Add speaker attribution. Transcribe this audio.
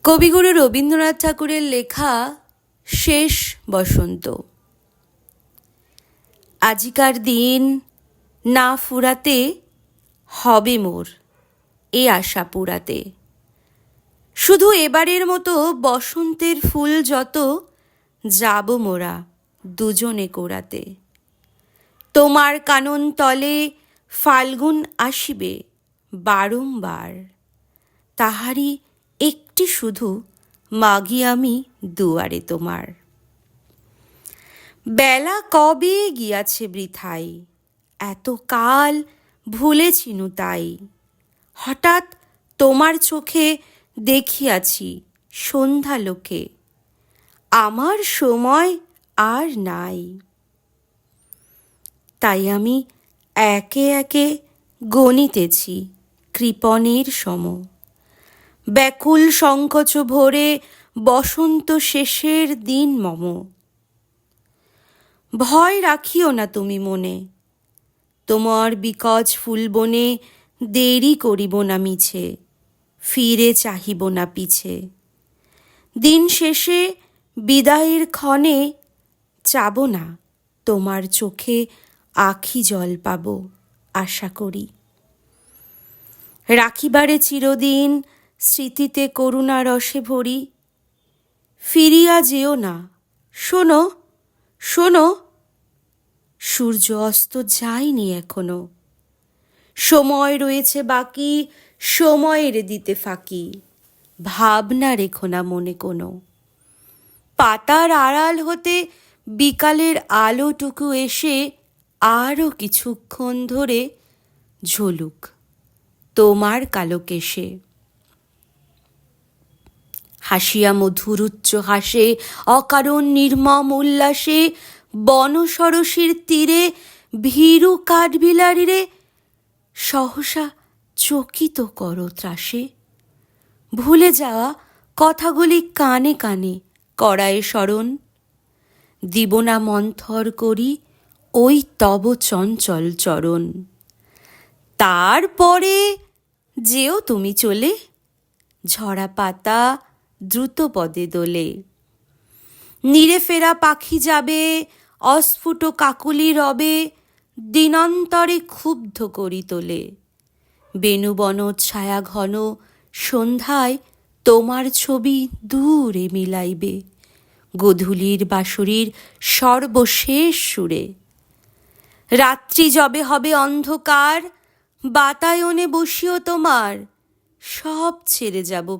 Speaker 1: কবিগুরু রবীন্দ্রনাথ ঠাকুরের লেখা শেষ বসন্ত। আজিকার দিন না ফুরাতে হবে মোর এ আশা পুরাতে। শুধু এবারের মতো বসন্তের ফুল যত যাব মোরা দুজনে কোড়াতে। তোমার কানন তলে ফাল্গুন আসিবে বারংবার, তাহারি একটি শুধু মাগি আমি দুয়ারে তোমার। বেলা কবে গিয়াছে বৃথাই, এত কাল ভুলেছিনু তাই। হঠাৎ তোমার চোখে দেখিয়াছি সন্ধ্যালোকে, আমার সময় আর নাই। তাই আমি একে একে গণিতেছি কৃপণের সম। ব্যাকুল সংকোচ ভরে বসন্ত শেষের দিন মম। ভয় রাখিও না তুমি মনে, তোমার বিকজ ফুলবনে দেরি করিব না মিছে, ফিরে চাহিব না পিছে। দিন শেষে বিদায়ের ক্ষণে চাব না তোমার চোখে আখি জল পাব আশা করি। রাখিবারে চিরদিন স্মৃতিতে করুণা রসে ভরি। ফিরিয়া যেও না, শোনো শোনো, সূর্য অস্ত যায়নি এখনো। সময় রয়েছে বাকি, সময়ের দিতে ফাঁকি। ভাবনা রেখো না মনে কোনো। পাতার আড়াল হতে বিকালের আলোটুকু এসে আরও কিছুক্ষণ ধরে ঝলুক তোমার কালো কেশে। হাসিয়া মধুর উচ্চ হাসে অকারণ নির্মম উল্লাসে, বনসরসীর তীরে ভীরু কাঠবিলারিরে সহসা চকিত করো ত্রাসে। ভুলে যাওয়া কথাগুলি কানে কানে করায় স্মরণ। দিব না মন্থর করি ওই তব চঞ্চল চরণ। তারপরে যেও তুমি চলে, ঝরা পাতা দ্রুত পদে দোলে। নীরে ফেরা পাখি যাবে, অস্ফুট কাকুলি রবে, দিনান্তরে ক্ষুব্ধ করি তোলে। বেণুবন ছায়া ঘন সন্ধ্যায় তোমার ছবি দূরে মিলাইবে গোধূলির বাঁশরীর সর্বশেষ সুরে। রাত্রি যবে হবে অন্ধকার, বাতায়নে বসিও তোমার, সব ছেড়ে যাব